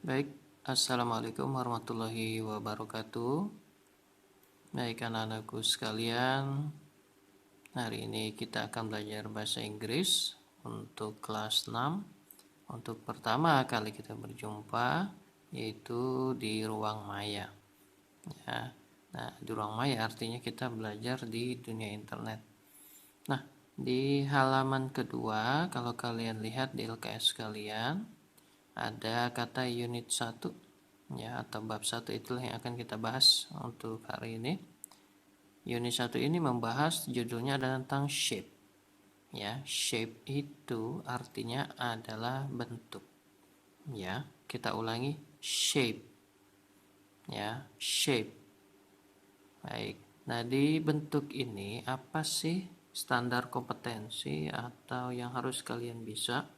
Baik, Assalamualaikum warahmatullahi wabarakatuh. Baik anak-anakku sekalian, hari ini kita akan belajar bahasa Inggris untuk kelas 6. Untuk pertama kali kita berjumpa, yaitu di ruang maya. Ya. Nah, di ruang maya artinya kita belajar di dunia internet. Nah, di halaman kedua, kalau kalian lihat di LKS kalian, ada kata unit 1 ya, atau bab 1, itulah yang akan kita bahas untuk hari ini. Unit 1 ini membahas, judulnya adalah tentang shape. Ya, shape itu artinya adalah bentuk. Ya, kita ulangi, shape. Ya, shape. Baik. Nah, di bentuk ini apa sih standar kompetensi atau yang harus kalian bisa?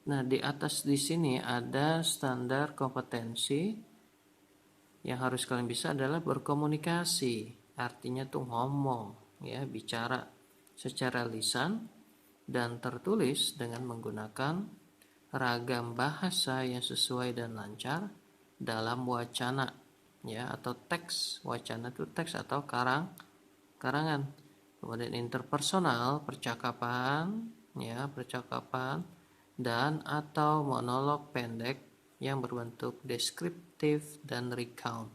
Nah, di atas di sini ada standar kompetensi yang harus kalian bisa adalah berkomunikasi. Artinya tuh ngomong, ya, bicara secara lisan dan tertulis dengan menggunakan ragam bahasa yang sesuai dan lancar dalam wacana, ya, atau teks. Wacana itu teks atau karangan. Kemudian interpersonal, percakapan, ya, percakapan, dan atau monolog pendek yang berbentuk deskriptif dan recount.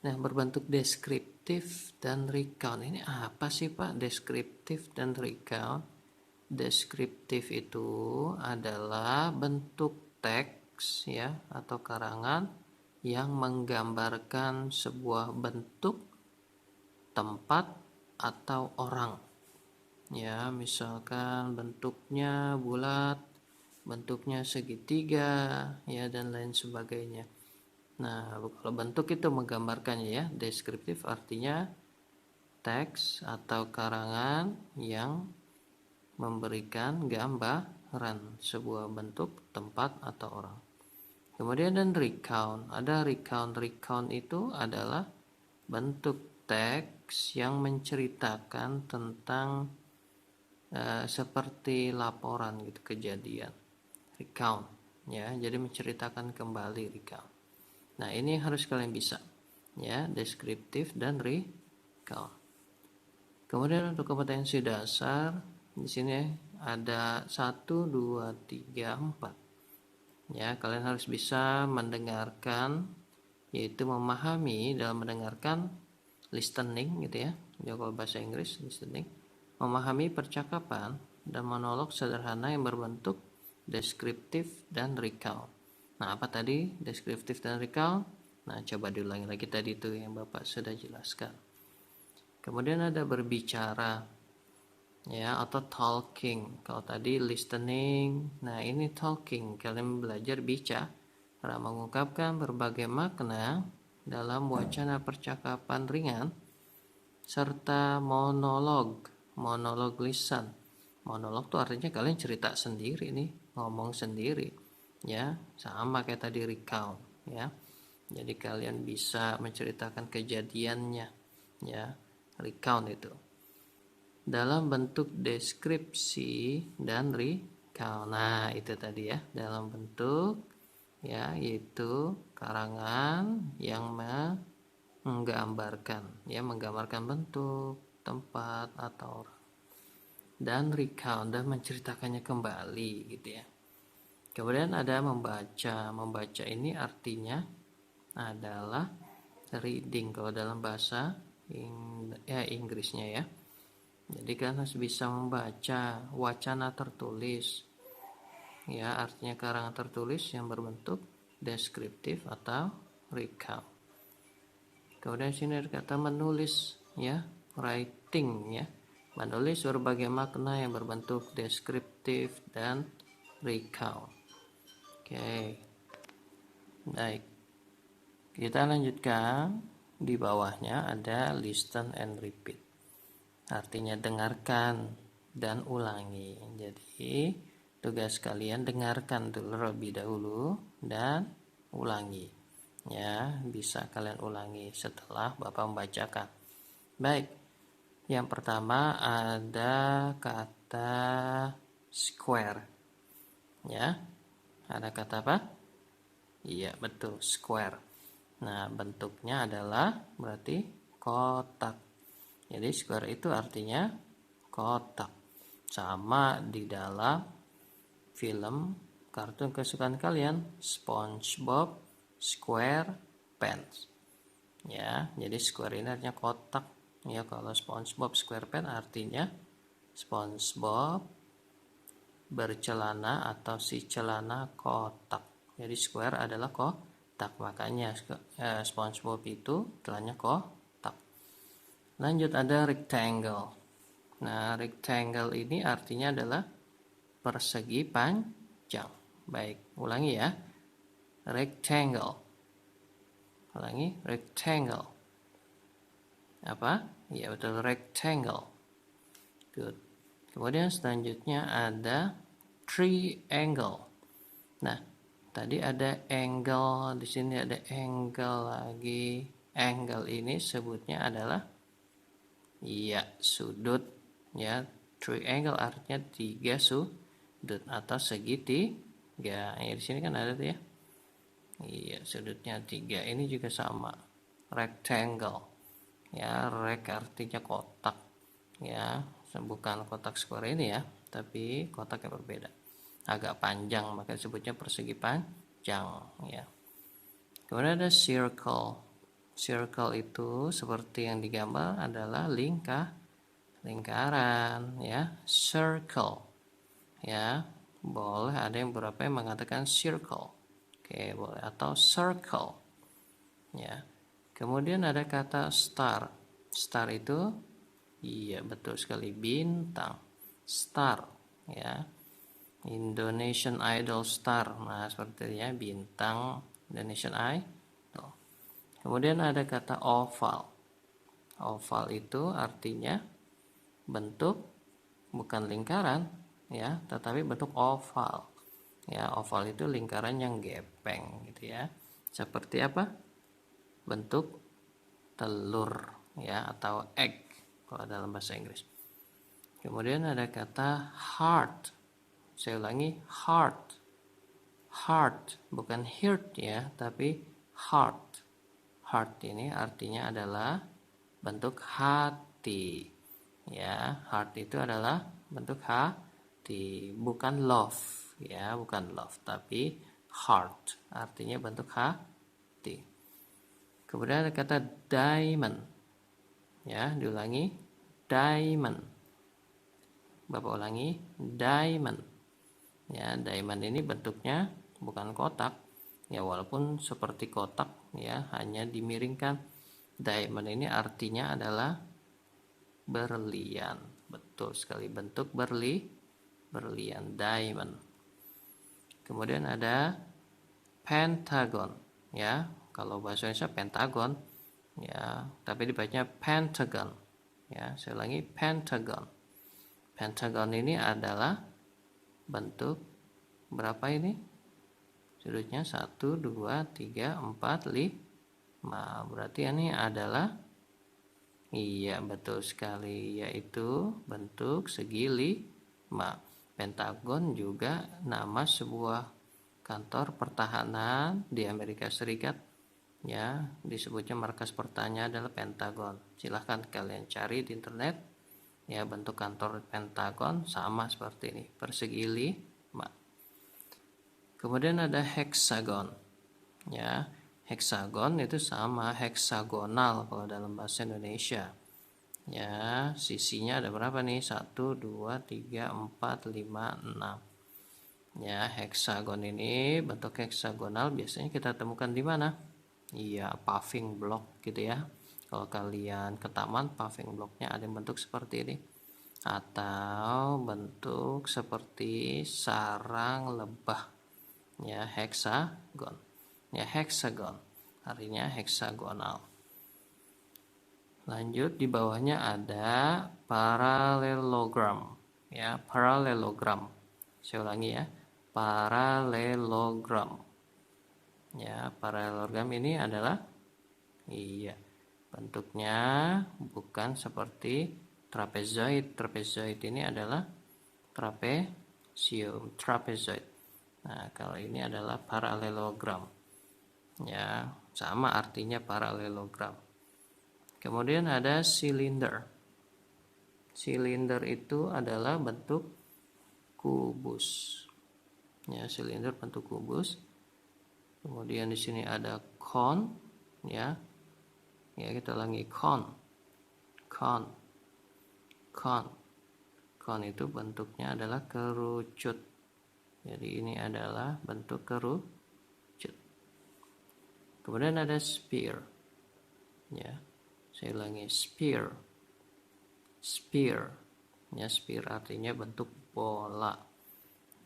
Nah, berbentuk deskriptif dan recount ini apa sih, Pak? Deskriptif dan recount. Deskriptif itu adalah bentuk teks, ya, atau karangan yang menggambarkan sebuah bentuk, tempat, atau orang. Ya, misalkan bentuknya bulat, bentuknya segitiga, ya, dan lain sebagainya. Nah, kalau bentuk itu menggambarkannya, ya, deskriptif artinya teks atau karangan yang memberikan gambaran sebuah bentuk, tempat, atau orang. Kemudian dan recount, ada recount. Recount itu adalah bentuk teks yang menceritakan tentang seperti laporan gitu, kejadian. Recount, ya, jadi menceritakan kembali, recount. Nah, ini yang harus kalian bisa, ya, deskriptif dan recount. Kemudian untuk kompetensi dasar, di sini ada 1, 2, 3, 4. Ya, kalian harus bisa mendengarkan, yaitu memahami dalam mendengarkan, listening gitu ya. Jadi kalau bahasa Inggris listening, memahami percakapan dan monolog sederhana yang berbentuk deskriptif dan recount. Nah, apa tadi deskriptif dan recount? Nah, coba diulangi lagi tadi itu yang Bapak sudah jelaskan. Kemudian ada berbicara, ya, atau talking. Kalau tadi listening, nah ini talking. Kalian belajar bicara, mengungkapkan berbagai makna dalam wacana percakapan ringan, serta monolog lisan. Monolog tuh artinya kalian cerita sendiri nih, ngomong sendiri, ya, sama kayak tadi recount, ya. Jadi kalian bisa menceritakan kejadiannya, ya, recount itu dalam bentuk deskripsi dan recount. Nah, itu tadi ya, dalam bentuk, ya, yaitu karangan yang menggambarkan bentuk, tempat, atau orang, dan recount, dan menceritakannya kembali gitu ya. Kemudian ada membaca ini artinya adalah reading kalau dalam bahasa Inggrisnya, ya. Jadi kan harus bisa membaca wacana tertulis, ya, artinya karangan tertulis yang berbentuk deskriptif atau recount. Kemudian sini ada kata menulis, ya, writing, ya, menulis berbagai makna yang berbentuk deskriptif dan recount. Oke, baik, kita lanjutkan. Di bawahnya ada listen and repeat, artinya dengarkan dan ulangi. Jadi tugas kalian dengarkan terlebih dahulu dan ulangi, ya, bisa kalian ulangi setelah Bapak membacakan. Baik, yang pertama ada kata square, ya, ada kata apa? Iya, betul, square. Nah, bentuknya adalah berarti kotak. Jadi square itu artinya kotak. Sama di dalam film kartun kesukaan kalian, SpongeBob SquarePants. Ya, jadi square ini artinya kotak. Ya, kalau SpongeBob SquarePants artinya SpongeBob bercelana atau si celana kotak. Jadi square adalah kotak, makanya SpongeBob itu celana kotak. Lanjut ada rectangle. Nah, rectangle ini artinya adalah persegi panjang. Baik, ulangi ya. Rectangle. Ulangi, rectangle. Apa? Ya, betul, rectangle. Good. Kemudian selanjutnya ada triangle. Nah, tadi ada angle, di sini ada angle lagi. Angle ini sebutnya adalah sudut. Ya, triangle artinya 3 sudut atau segitiga. Ya, di sini kan ada tuh ya. Iya, sudutnya 3. Ini juga sama. Rectangle. Ya, rect artinya kotak. Ya, bukan kotak square ini ya, tapi kotak yang berbeda. Agak panjang, maka disebutnya persegi panjang ya. Kemudian ada circle. Circle itu seperti yang digambar adalah lingkaran ya, circle. Ya, boleh ada yang beberapa yang mengatakan circle. Oke, boleh, atau circle. Ya. Kemudian ada kata star. Star itu iya, betul sekali, bintang. Star ya. Indonesian Idol Star. Nah, seperti ya, bintang Indonesian Idol. Kemudian ada kata oval. Oval itu artinya bentuk bukan lingkaran ya, tetapi bentuk oval. Ya, oval itu lingkaran yang gepeng gitu ya. Seperti apa? Bentuk telur ya, atau egg kalau dalam bahasa Inggris. Kemudian ada kata heart. Saya ulangi, heart. Heart, bukan heart ya, tapi heart. Heart ini artinya adalah bentuk hati. Ya, heart itu adalah bentuk hati, bukan love ya, bukan love, tapi heart artinya bentuk hati. Kemudian ada kata diamond. Ya, diulangi, diamond. Bapak ulangi, diamond. Ya, diamond ini bentuknya bukan kotak. Ya, walaupun seperti kotak ya, hanya dimiringkan. Diamond ini artinya adalah berlian. Betul sekali, bentuk berlian, diamond. Kemudian ada pentagon. Ya, kalau bahasa Indonesia pentagon ya, tapi dibacanya pentagon. Ya, saya ulangi, pentagon. Pentagon ini adalah bentuk berapa ini? Sudutnya 1, 2, 3, 4, 5. Berarti ini adalah iya, betul sekali, yaitu bentuk segi 5. Pentagon juga nama sebuah kantor pertahanan di Amerika Serikat. Ya, disebutnya markas pertahanannya adalah Pentagon. Silahkan kalian cari di internet. Ya, bentuk kantor Pentagon sama seperti ini, persegi 5. Kemudian ada hexagon. Ya, hexagon itu sama, heksagonal kalau dalam bahasa Indonesia. Ya, sisinya ada berapa nih? 1, 2, 3, 4, 5, 6. Ya, heksagon ini bentuk heksagonal biasanya kita temukan di mana? Iya, paving block gitu ya. Kalau kalian ke taman, paving blocknya ada yang bentuk seperti ini, atau bentuk seperti sarang lebah. Ya, hexagon. Ya, hexagon artinya heksagonal. Lanjut, di bawahnya ada parallelogram. Ya, parallelogram. Saya ulangi ya, parallelogram. Ya, parallelogram ini adalah iya, bentuknya bukan seperti trapezoid. Trapezoid ini adalah trapezium, trapezoid. Nah, kalau ini adalah parallelogram. Ya, sama artinya paralelogram. Kemudian ada silinder. Silinder itu adalah bentuk kubus. Ya, silinder bentuk kubus. Kemudian di sini ada cone, ya. Ya, kita ulangi cone. Cone. Cone. Cone itu bentuknya adalah kerucut. Jadi ini adalah bentuk kerucut. Kemudian ada sphere. Ya. Saya ulangi sphere. Sphere. Ya, sphere artinya bentuk bola.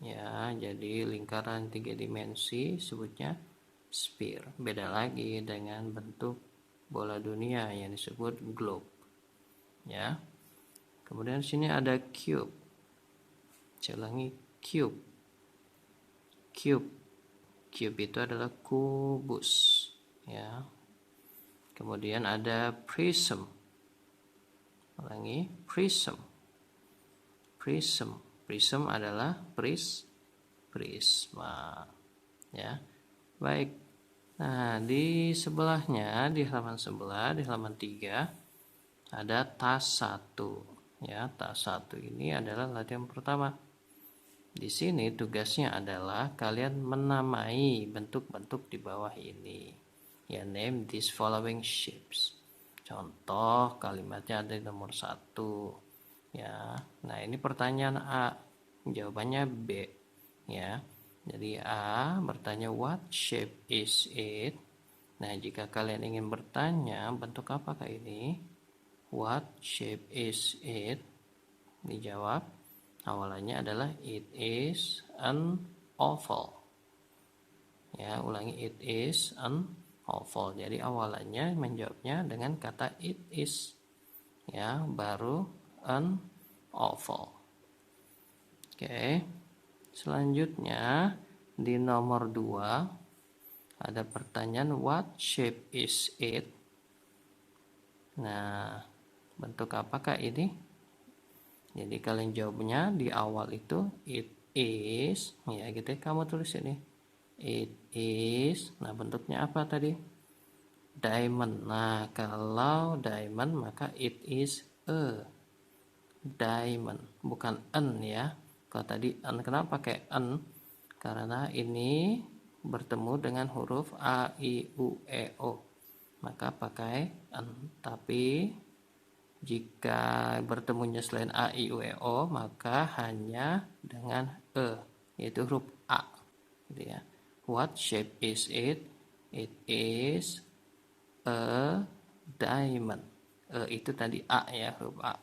Ya, jadi lingkaran 3 dimensi sebutnya sphere. Beda lagi dengan bentuk bola dunia yang disebut globe. Ya. Kemudian di sini ada cube. Saya ulangi cube. Cube. Cube itu adalah kubus. Ya. Kemudian ada prism. Ulangi, prism. Prism. Prism adalah prisma. Ya. Baik. Nah, di sebelahnya, di halaman sebelah, di halaman 3 ada tas 1. Ya, tas 1 ini adalah latihan pertama. Di sini tugasnya adalah kalian menamai bentuk-bentuk di bawah ini. Ya, name these following shapes. Contoh kalimatnya ada di nomor 1. Ya. Nah, ini pertanyaan A. Jawabannya B. Ya. Jadi A bertanya what shape is it? Nah, jika kalian ingin bertanya bentuk apakah ini? What shape is it? Dijawab awalannya adalah it is an oval. Ya, ulangi, it is an oval. Jadi awalannya menjawabnya dengan kata it is. Ya, baru an oval. Oke. Selanjutnya di nomor 2 ada pertanyaan what shape is it? Nah, bentuk apakah ini? Jadi kalian jawabnya di awal itu it is, ya gitu ya, kamu tulis ini. It is, nah bentuknya apa tadi? Diamond. Nah, kalau diamond maka it is a diamond, bukan an ya. Kalau tadi an, kenapa pakai an? Karena ini bertemu dengan huruf a, i, u, e, o. Maka pakai an. Tapi jika bertemunya selain a, i, u, e, o, maka hanya dengan e, yaitu huruf a. Gitu ya. What shape is it? It is a diamond. Itu tadi a ya, huruf a.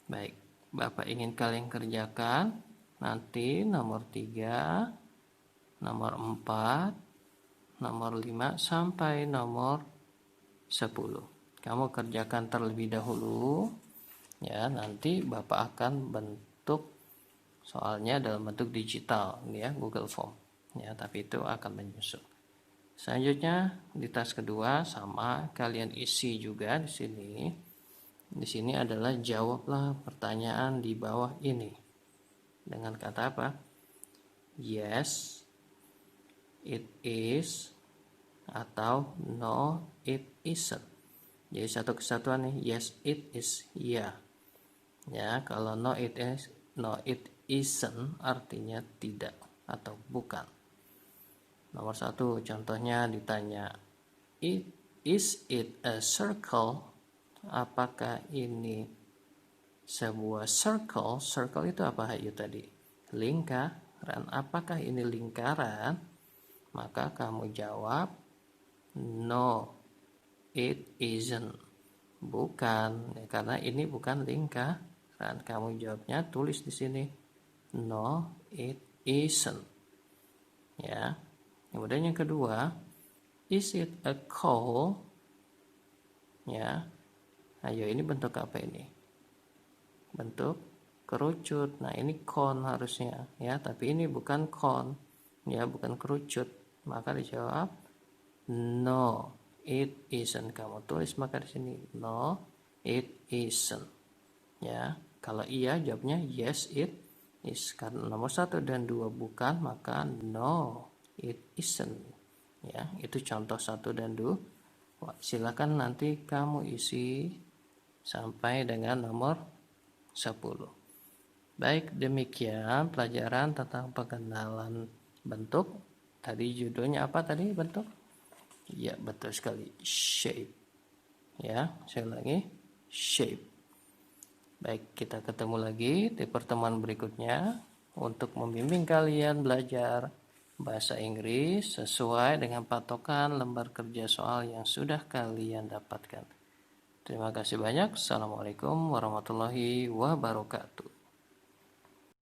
Baik, Bapak ingin kalian kerjakan nanti nomor 3, nomor 4, nomor 5 sampai nomor 10. Kamu kerjakan terlebih dahulu ya, nanti Bapak akan bentuk soalnya dalam bentuk digital ya, Google Form. Ya, tapi itu akan menyusul. Selanjutnya di tas kedua sama kalian isi juga di sini. Di sini adalah jawablah pertanyaan di bawah ini dengan kata apa? Yes, it is, atau no, it isn't. Jadi satu kesatuan nih, yes, it is, ya. Ya, kalau no, it is, no, it isn't artinya tidak atau bukan. Nomor 1, contohnya ditanya, is it a circle? Apakah ini sebuah circle? Circle itu apa Hayu tadi? Lingkaran. Apakah ini lingkaran? Maka kamu jawab no, it isn't. Bukan, karena ini bukan lingkaran. Kamu jawabnya tulis di sini no, it isn't. Ya. Kemudian yang kedua, is it a coal? Ya. Ayo, ini bentuk apa ini? Bentuk kerucut. Nah, ini cone harusnya ya, tapi ini bukan cone. Ya, bukan kerucut. Maka dijawab no, it isn't. Kamu tulis maka di sini no, it isn't. Ya, kalau iya jawabnya yes, it is. Karena nomor 1 dan 2 bukan, maka no, it isn't. Ya, itu contoh 1 dan 2. Silakan nanti kamu isi sampai dengan nomor 10. Baik, demikian pelajaran tentang pengenalan bentuk. Tadi judulnya apa tadi bentuk? Ya, betul sekali, shape. Ya, saya ulangi, shape. Baik, kita ketemu lagi di pertemuan berikutnya untuk membimbing kalian belajar bahasa Inggris sesuai dengan patokan lembar kerja soal yang sudah kalian dapatkan. Terima kasih banyak. Assalamualaikum warahmatullahi wabarakatuh.